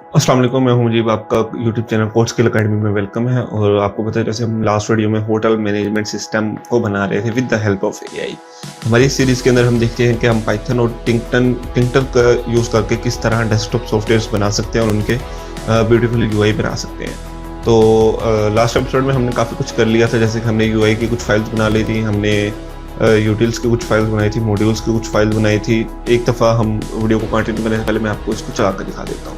अस्सलाम वालेकुम, मैं हूं मुजीब। आपका YouTube channel code skill academy में वेलकम है। और आपको पता है, जैसे हम लास्ट वीडियो में होटल मैनेजमेंट सिस्टम को बना रहे थे with the help of AI. हमारी इस सीरीज़ के अंदर हम देखते हैं कि हम पाइथन और टिंकर का यूज़ करके किस तरह डेस्कटॉप सॉफ्टवेयर्स बना सकते हैं और उनके ब्यूटीफुल यूआई बना सकते हैं। तो लास्ट एपिसोड में हमने काफ़ी कुछ कर लिया था, जैसे कि हमने यूआई की कुछ फाइल्स बना ली थी, हमने यूटिल्स की कुछ फाइल्स बनाई थी, मॉड्यूल्स की कुछ फाइल्स बनाई थी। एक दफ़ा हम वीडियो को कंटिन्यू करने से पहले मैं आपको इसको चला कर दिखा देता हूँ।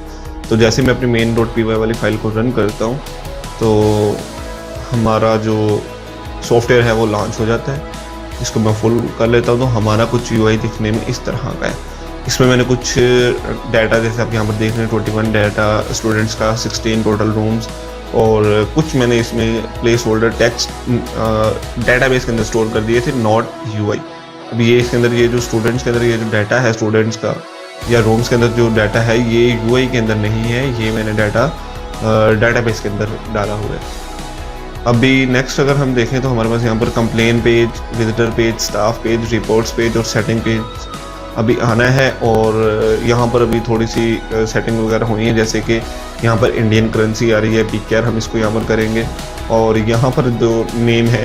तो जैसे मैं अपनी main.py वाली फाइल को रन करता हूँ तो हमारा जो सॉफ्टवेयर है वो लॉन्च हो जाता है। इसको मैं फुल कर लेता हूँ तो हमारा कुछ यूआई दिखने में इस तरह का है। इसमें मैंने कुछ डाटा, जैसे आप यहाँ पर देख रहे हैं 21 डाटा स्टूडेंट्स का, 16 टोटल रूम्स, और कुछ मैंने इसमें प्लेस होल्डर टेक्स्ट डेटाबेस के अंदर स्टोर कर दिए थे, नॉट यूआई। अब ये इसके अंदर ये जो स्टूडेंट्स के अंदर ये जो डाटा है स्टूडेंट्स का या रूम्स के अंदर जो डाटा है, ये यूआई के अंदर नहीं है, ये मैंने डाटा डाटाबेस के अंदर डाला हुआ है। अभी नेक्स्ट अगर हम देखें तो हमारे पास यहाँ पर complain page, visitor page, staff page, reports page और सेटिंग पेज अभी आना है। और यहाँ पर अभी थोड़ी सी सेटिंग वगैरह हुई है, जैसे कि यहाँ पर इंडियन करेंसी आ रही है, पीकेआर, हम इसको यहाँ पर करेंगे। और यहाँ पर जो नेम है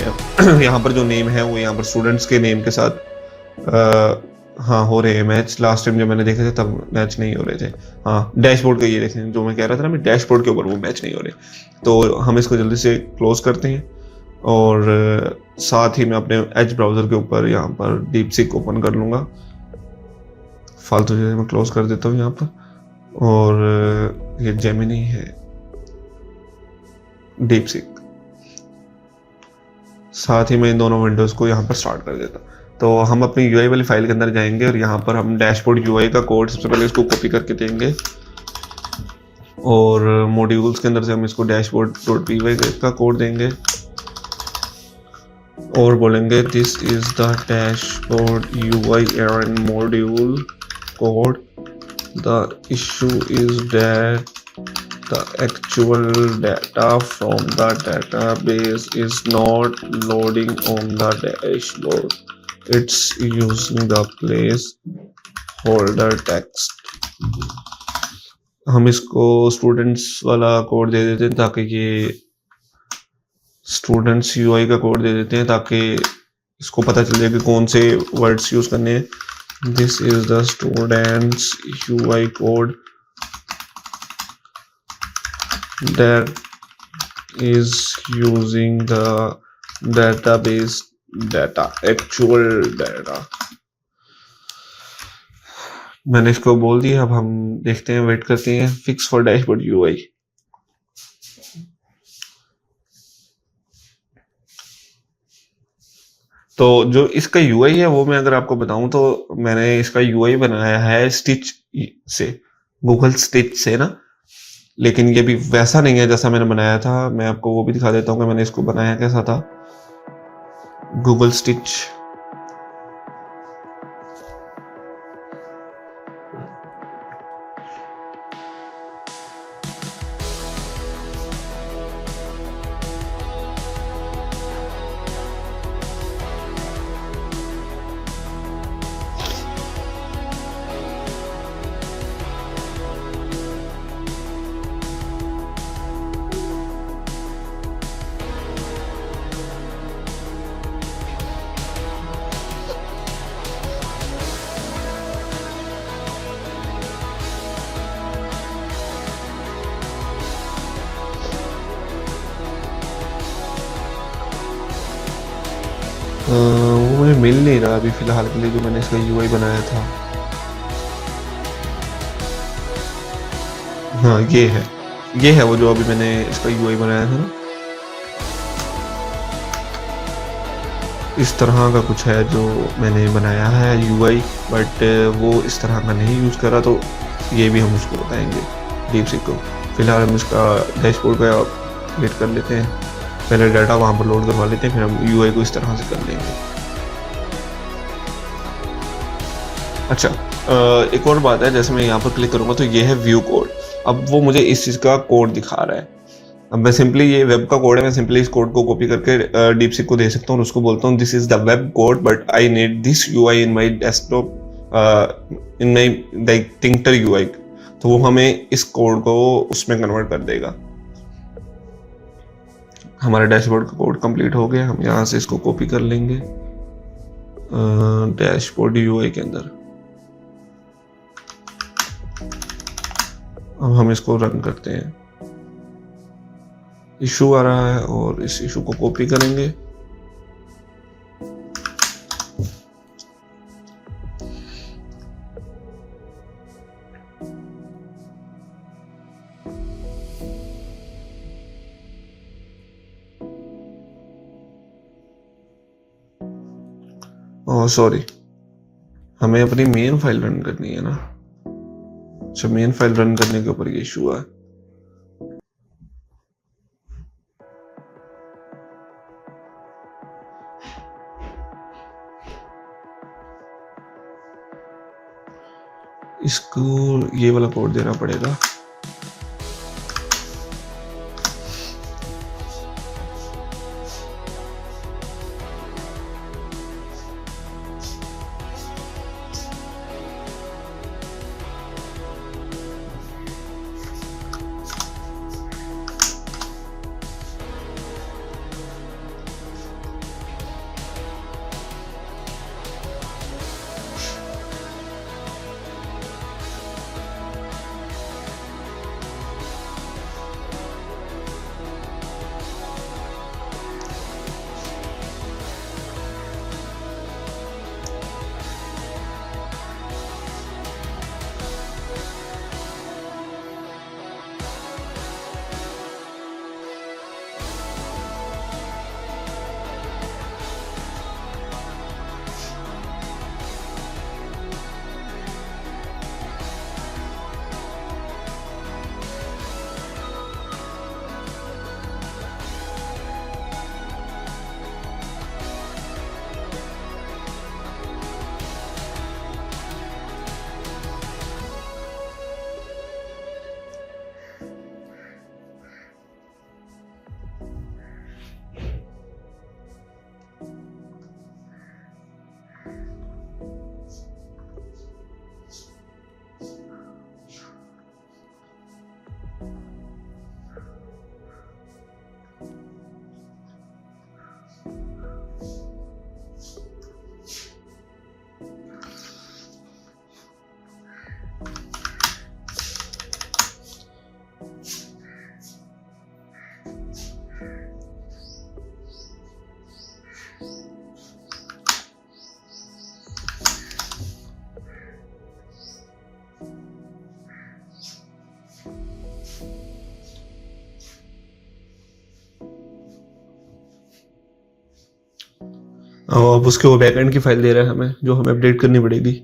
यहाँ पर जो नेम है वो यहाँ पर स्टूडेंट्स के नेम के साथ हाँ हो रहे हैं मैच। लास्ट टाइम जब मैंने देखे थे तब मैच नहीं हो रहे थे। हाँ, डैशबोर्ड का ये देखें, जो मैं कह रहा था ना, मैं डैशबोर्ड के ऊपर वो मैच नहीं हो रहे। तो हम इसको जल्दी से क्लोज करते हैं और साथ ही मैं अपने एज ब्राउज़र के ऊपर यहाँ पर डीपसीक ओपन कर लूँगा। फालतू चीज़ें मैं क्लोज कर देता हूँ यहाँ पर। और ये जेमिनी है, डीपसीक, साथ ही मैं इन दोनों विंडोज़ को यहाँ पर स्टार्ट कर देता हूँ। तो हम अपनी यूआई वाली फाइल के अंदर जाएंगे और यहाँ पर हम डैशबोर्ड यूआई का कोड सबसे पहले इसको कॉपी करके देंगे और मॉड्यूल्स के अंदर से हम इसको डैशबोर्ड.py का कोड देंगे और बोलेंगे this is the dashboard UI एरन module code. The issue is that the actual data from the database is not loading on the dashboard. It's using the placeholder text. हम इसको स्टूडेंट्स वाला कोड दे देते हैं ताकि ये स्टूडेंट्स यूआई का code दे देते हैं ताकि इसको पता चल जाए कि कौन से वर्ड्स यूज करने हैं। This is the students UI code that is using the database data, actual data। मैंने इसको बोल दिया। अब हम देखते हैं, वेट करते हैं। Fix for dashboard UI. तो जो इसका यूआई है वो मैं अगर आपको बताऊं तो मैंने इसका यूआई बनाया है स्टिच से, गूगल स्टिच से ना, लेकिन ये भी वैसा नहीं है जैसा मैंने बनाया था। मैं आपको वो भी दिखा देता हूँ कि मैंने इसको बनाया कैसा था। गूगल स्टिच, वो मुझे मिल नहीं रहा अभी फिलहाल के लिए जो मैंने इसका यूआई बनाया था। हाँ, ये है वो जो अभी मैंने इसका यूआई बनाया था ना, इस तरह का कुछ है जो मैंने बनाया है यूआई, बट वो इस तरह का नहीं यूज़ करा। तो ये भी हम उसको बताएंगे डीपसीक को। फिलहाल हम इसका डैशबोर्ड का क्रिएट कर लेते हैं, पहले डाटा वहाँ पर लोड करवा लेते हैं, फिर हम यूआई को इस तरह से कर लेंगे। अच्छा, एक और बात है, जैसे मैं यहाँ पर क्लिक करूँगा तो ये है व्यू कोड। अब वो मुझे इस चीज़ का कोड दिखा रहा है। अब मैं सिंपली, ये वेब का कोड है, मैं सिंपली इस कोड को कॉपी करके डीपसीक को दे सकता हूँ और उसको बोलता हूँ this is the web code but I need this UI in my desktop, in my like tinker UI. तो वो हमें इस कोड को उसमें कन्वर्ट कर देगा। हमारा डैशबोर्ड का कोड कंप्लीट हो गया। हम यहाँ से इसको कॉपी कर लेंगे डैशबोर्ड यूआई के अंदर। अब हम इसको रन करते हैं। इशू आ रहा है और इस इशू को कॉपी करेंगे। ओह सॉरी, हमें अपनी मेन फाइल रन करनी है ना। अच्छा, मेन फाइल रन करने के ऊपर ये इशू है। इसको ये वाला कोड देना पड़ेगा। अब उसके वो बैकएंड की फाइल दे रहा है हमें, जो हमें अपडेट करनी पड़ेगी।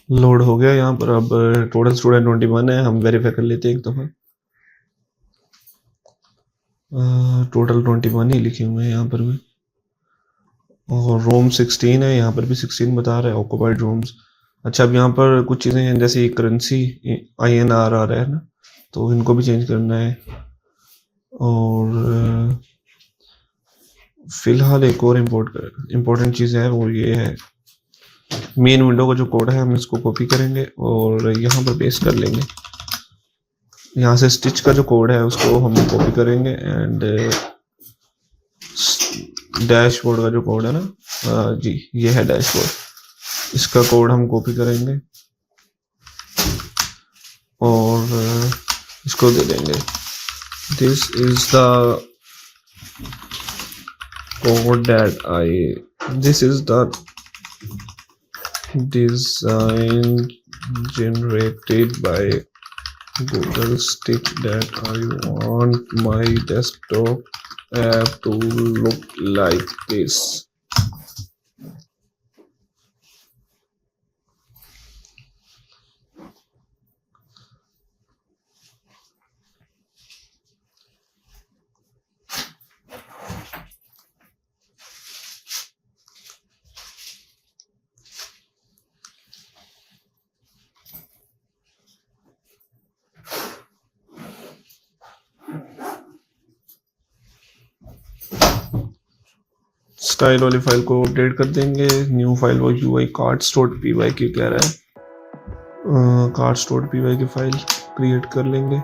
लोड हो गया यहाँ पर। अब टोटल स्टूडेंट 21 है। हम वेरीफाई कर लेते हैं एक दफ़ा। टोटल 21 ही लिखे हुए हैं यहाँ पर भी, और रोम 16 है। यहाँ पर भी 16 बता रहा है, ऑक्युपाइड रोम्स। अच्छा, अब यहाँ पर कुछ चीज़ें हैं, जैसे करेंसी INR आ रहा है ना, तो इनको भी चेंज करना है। और फिलहाल एक और इम्पोर्टेंट चीज़ है, वो ये है, मेन विंडो का जो कोड है हम इसको कॉपी करेंगे और यहाँ पर पेस्ट कर लेंगे। यहाँ से स्टिच का जो कोड है उसको हम कॉपी करेंगे, एंड डैशबोर्ड का जो कोड है ना, जी ये है डैशबोर्ड, इसका कोड हम कॉपी करेंगे और इसको दे देंगे। This is the code that this is the design generated by Google Stick that I want my desktop app to look like this. Style वाली फाइल को अपडेट कर देंगे। न्यू फाइल वो UI cards डॉट py की कह रहा है, cards dot py की फाइल क्रिएट कर लेंगे।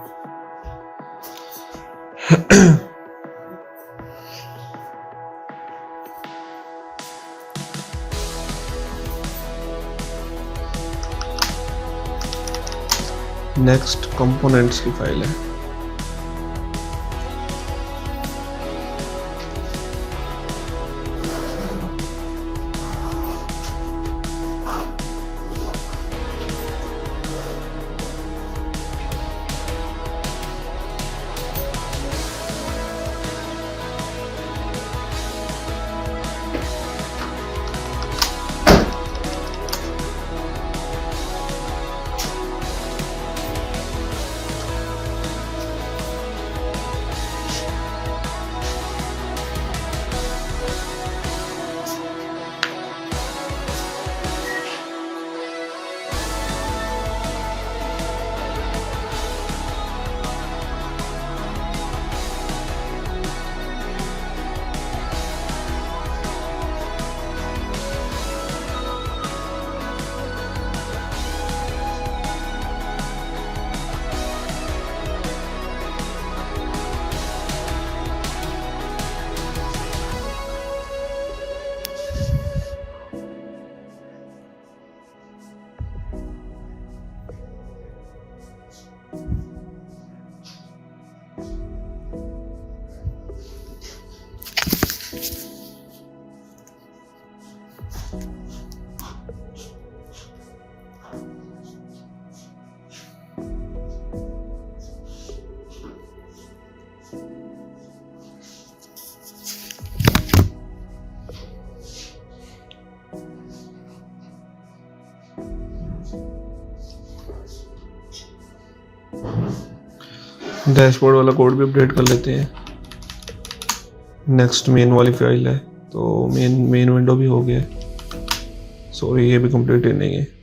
नेक्स्ट कंपोनेंट्स की फाइल है। डैशबोर्ड वाला कोड भी अपडेट कर लेते हैं। नेक्स्ट मेन वाली फाइल है, तो मेन विंडो भी हो गया। सॉरी, ये भी कंप्लीट नहीं है।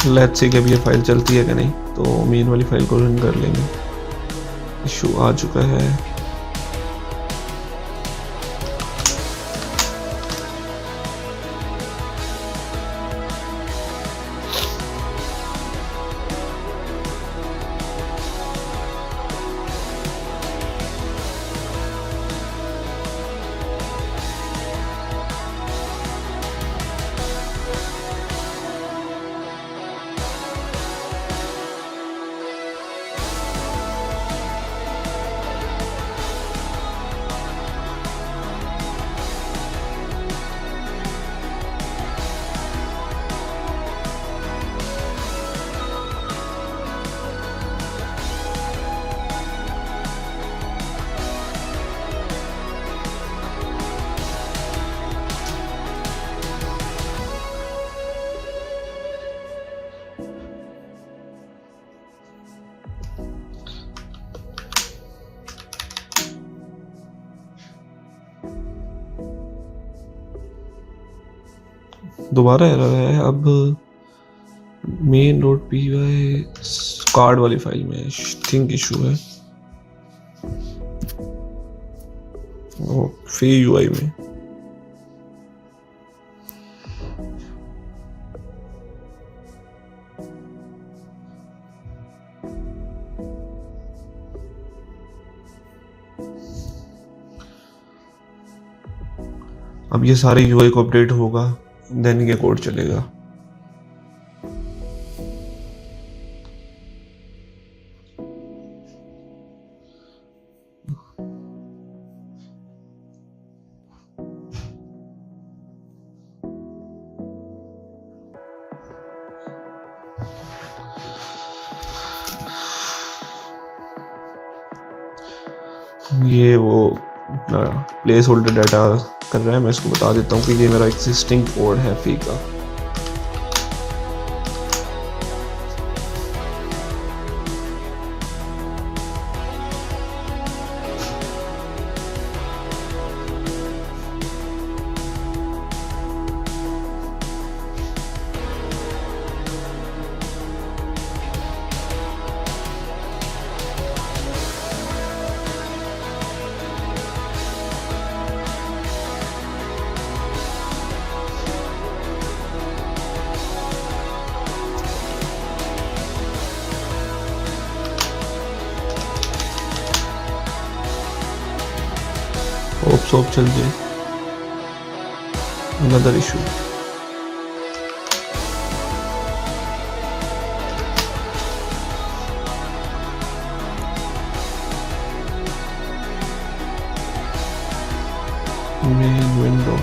लेट्स सी कि अब ये फाइल चलती है कि नहीं। तो मेन वाली फाइल को रन कर लेंगे। इशू आ चुका है। दोबारा एरर है। अब main.py कार्ड वाली फाइल में थिंक इशू है। वो फ्री यूआई में। अब ये सारे यूआई को अपडेट होगा, देन ये कोड चलेगा। ये वो प्लेस होल्डर डाटा कर रहा है। मैं इसको बता देता हूँ कि ये मेरा एग्जिस्टिंग कोड है फी का। होप सोप चल जाए। Another issue. Main window.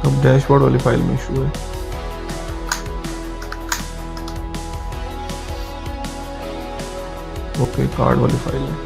अब डैशबोर्ड वाली फाइल में इशू है। ओके, कार्ड वाली फाइल है।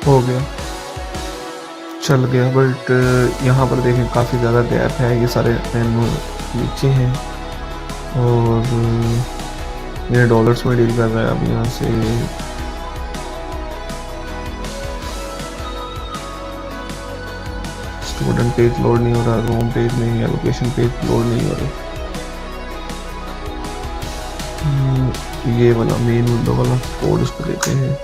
हो गया, चल गया। बट यहाँ पर देखें काफ़ी ज़्यादा गैप है। ये सारे मेनू नीचे हैं और ये डॉलर्स में डील कर रहा है। अब यहाँ से स्टूडेंट पेज लोड नहीं हो रहा, होम पेज नहीं है, लोकेशन पेज लोड नहीं हो रहा। ये वाला मेन विंडो वाला कोड इसको लेते हैं।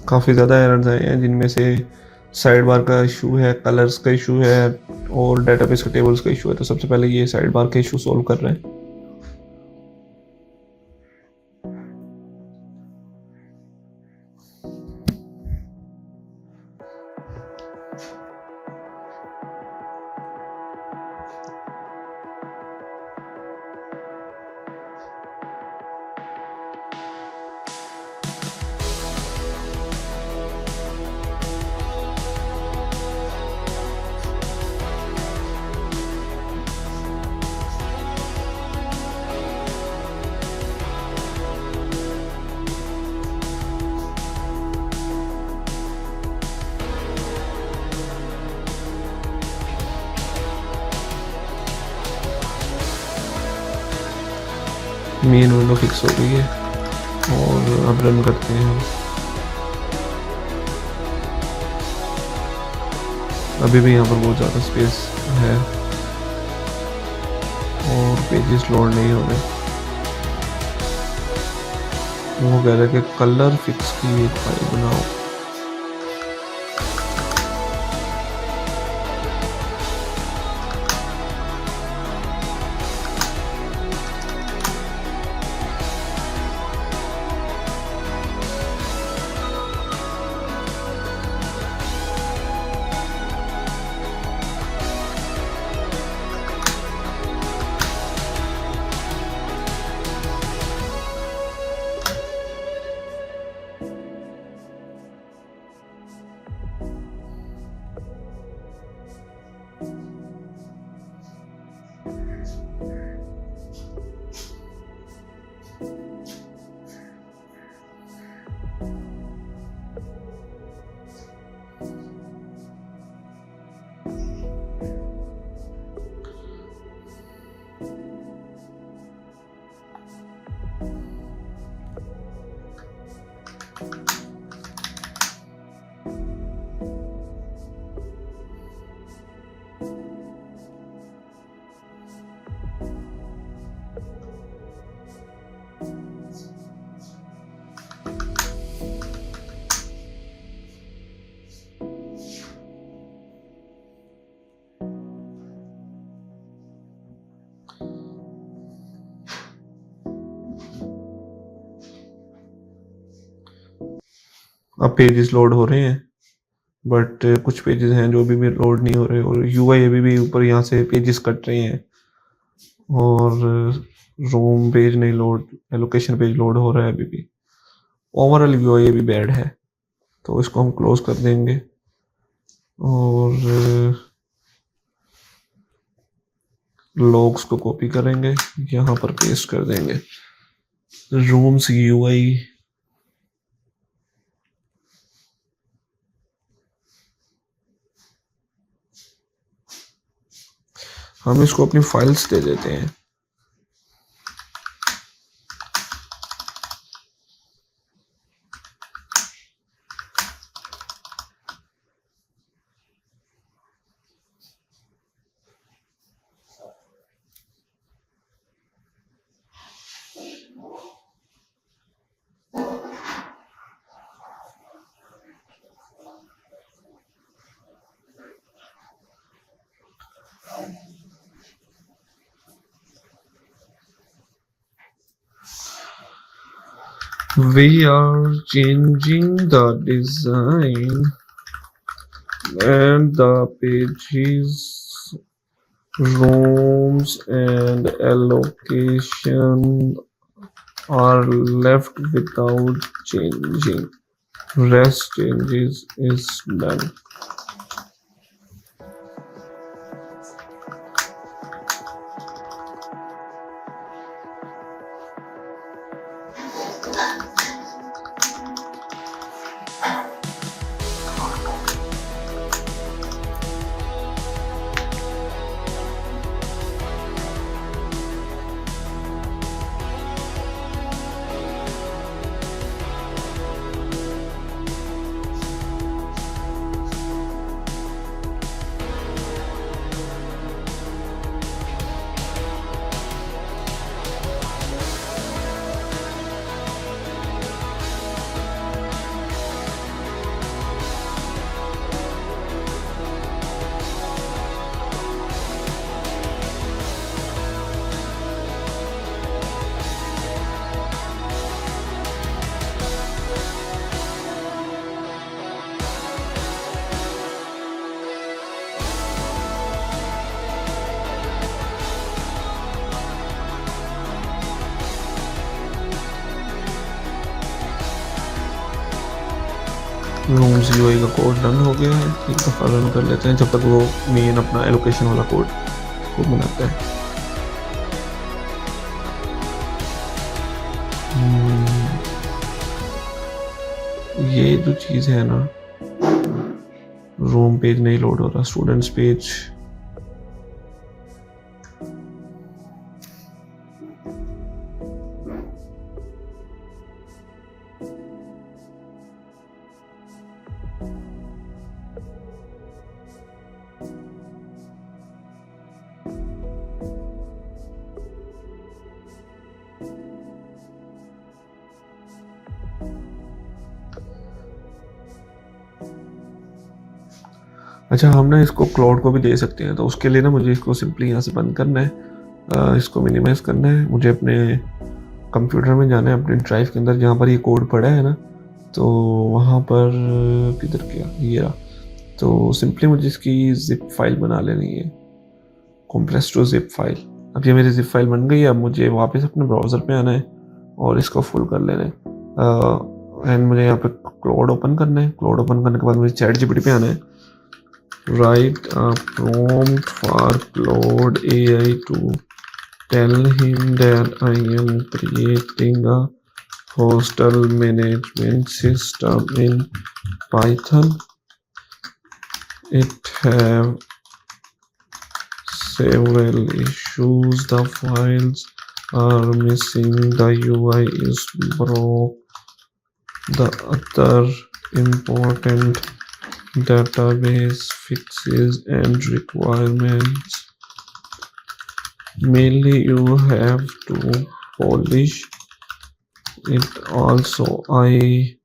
काफ़ी ज़्यादा एरर्स आए हैं, जिनमें से साइड बार का इशू है, कलर्स का इशू है और डेटाबेस के टेबल्स का इशू है। तो सबसे पहले ये साइड बार का इशू सॉल्व कर रहे हैं। मेन विंडो फिक्स हो गई है और अब रन करते हैं हम। अभी भी यहाँ पर बहुत ज़्यादा स्पेस है और पेजेस लोड नहीं हो रहे। वो कह रहे कि कलर फिक्स की एक फाइल बनाओ। अब पेजेस लोड हो रहे हैं, बट कुछ पेजेस हैं जो अभी भी लोड नहीं हो रहे और यूआई अभी भी ऊपर यहाँ से पेजेस कट रहे हैं और रोम पेज नहीं लोड, एलोकेशन पेज लोड हो रहा है अभी भी। ओवरऑल यूआई अभी बैड है, तो इसको हम क्लोज कर देंगे और लॉग्स को कॉपी करेंगे, यहाँ पर पेस्ट कर देंगे। रूम्स यूआई हम इसको अपनी फाइल्स दे देते हैं। We are changing the design and the pages, rooms and allocation are left without changing. Rest changes is done. Rooms UI का कोड रन हो गया है, एक दफ़ा रन कर लेते हैं जब तक वो मेन अपना एलोकेशन वाला कोड को बनाता है। ये जो चीज़ है ना, रूम पेज नहीं लोड हो रहा, स्टूडेंट्स पेज अच्छा, हम ना इसको क्लाउड को भी दे सकते हैं, तो उसके लिए ना मुझे इसको सिंपली यहाँ से बंद करना है, इसको मिनिमाइज़ करना है। मुझे अपने कंप्यूटर में जाना है, अपने ड्राइव के अंदर जहाँ पर ये कोड पड़ा है ना, तो वहाँ पर किधर गया, ये रहा। तो सिंपली मुझे इसकी जिप फाइल बना लेनी है, compress to zip फाइल। अब ये मेरी जिप फाइल बन गई है। अब मुझे वापस अपने ब्राउज़र पे आना है और इसको फुल कर लेना है। एंड मुझे यहाँ पे क्लाउड ओपन करना है। क्लाउड ओपन करने के बाद मुझे चैट जीपीटी पे आना है। Write a prompt for Claude AI to tell him that I am creating a hostel management system in Python. It have several issues. The files are missing. The UI is broke. The other important database fixes and requirements. Mainly you have to polish it. Also, I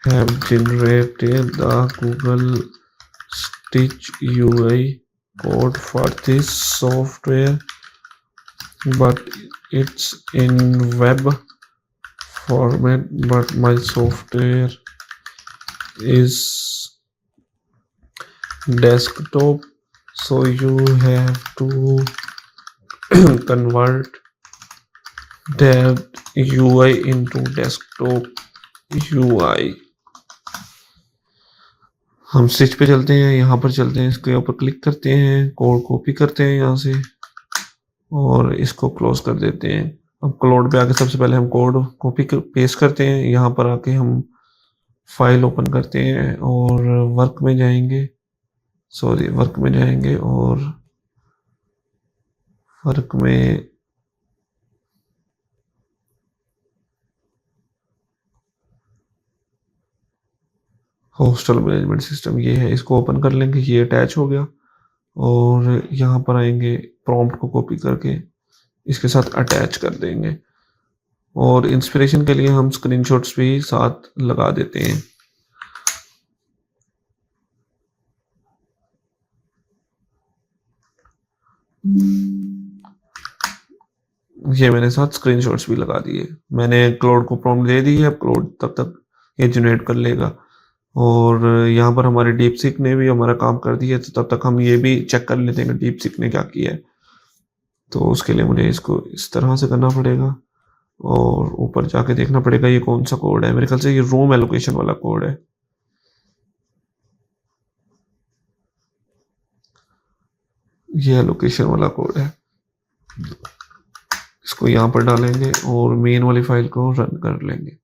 have generated the Google Stitch UI code for this software, but it's in web format. But my software is desktop, so you have to convert that UI into desktop UI। हम switch पे चलते हैं, यहाँ पर चलते हैं, इसके ऊपर क्लिक करते हैं, कोड कॉपी करते हैं यहाँ से और इसको क्लोज कर देते हैं। अब क्लाउड पे आके सबसे पहले हम कोड कॉपी पेस्ट करते हैं। यहाँ पर आके हम फाइल ओपन करते हैं और वर्क में जाएंगे और वर्क में हॉस्टल मैनेजमेंट सिस्टम ये है, इसको ओपन कर लेंगे। ये अटैच हो गया और यहाँ पर आएंगे, प्रॉम्प्ट को कॉपी करके इसके साथ अटैच कर देंगे और इंस्पिरेशन के लिए हम स्क्रीनशॉट्स भी साथ लगा देते हैं। ये मैंने साथ स्क्रीनशॉट्स भी लगा दिए। मैंने क्लाउड को प्रॉम्प्ट दे दी है, अब क्लाउड तब तक ये जनरेट कर लेगा और यहाँ पर हमारे डीपसीक ने भी हमारा काम कर दिया, तो तब तक हम ये भी चेक कर लेते हैं कि डीपसीक ने क्या किया है। तो उसके लिए मुझे इसको इस तरह से करना पड़ेगा और ऊपर जाके देखना पड़ेगा ये कौन सा कोड है। मेरे ख्याल से ये रूम एलोकेशन वाला कोड है। ये एलोकेशन वाला कोड है, इसको यहाँ पर डालेंगे और मेन वाली फाइल को रन कर लेंगे।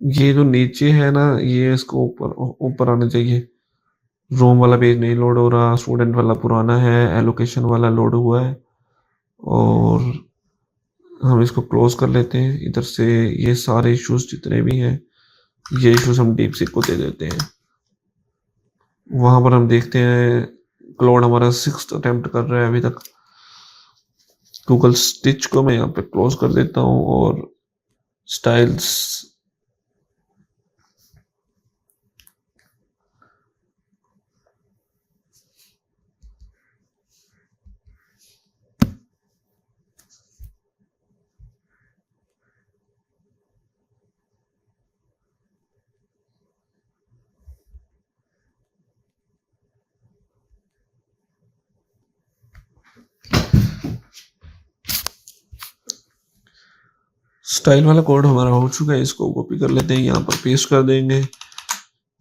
ये जो नीचे है ना, ये इसको ऊपर ऊपर आना चाहिए। रूम वाला पेज नहीं लोड हो रहा, स्टूडेंट वाला पुराना है, एलोकेशन वाला लोड हुआ है और हम इसको क्लोज कर लेते हैं। इधर से ये सारे इश्यूज जितने भी हैं, ये इश्यूज हम डीपसीक को दे देते हैं। वहां पर हम देखते हैं क्लाउड हमारा 6th अटेम्प्ट कर रहा है अभी तक। गूगल स्टिच को मैं यहाँ पे क्लोज कर देता हूँ और स्टाइल्स स्टाइल वाला कोड हमारा हो चुका है, इसको कॉपी कर लेते हैं, यहाँ पर पेस्ट कर देंगे।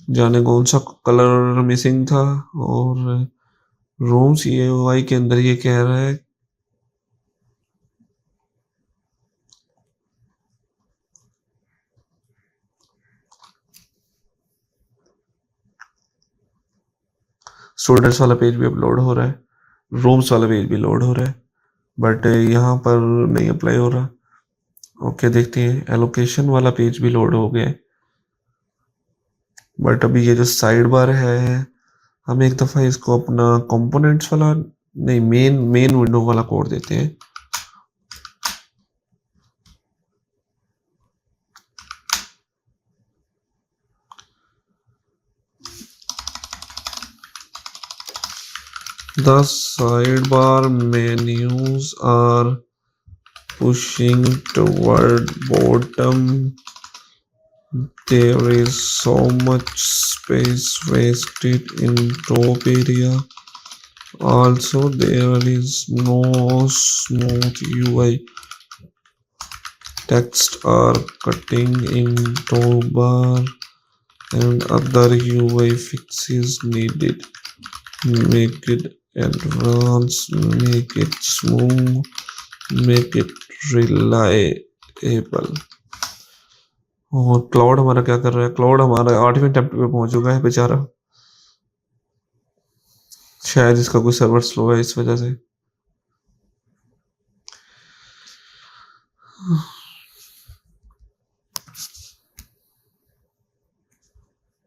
जाने कौन सा कलर मिसिंग था। और रूम्स यूआई के अंदर ये कह रहा है स्टूडेंट्स वाला पेज भी अपलोड हो रहा है, रूम्स वाला पेज भी लोड हो रहा है, बट यहाँ पर नहीं अप्लाई हो रहा। ओके, देखते हैं, एलोकेशन वाला पेज भी लोड हो गया है, बट अभी ये जो साइड बार है, हम एक दफ़ा इसको अपना कंपोनेंट्स वाला नहीं, मेन विंडो वाला कोड देते हैं। The sidebar menus are pushing toward bottom. There is so much space wasted in top area. Also, there is no smooth UI. Text are cutting in top bar and other UI fixes needed. Make it advanced, make it smooth, make it reliable. और cloud हमारा क्या कर रहा है? Cloud हमारा 8वें attempt पे पहुंच चुका है बेचारा, शायद इसका कोई सर्वर स्लो है इस वजह से।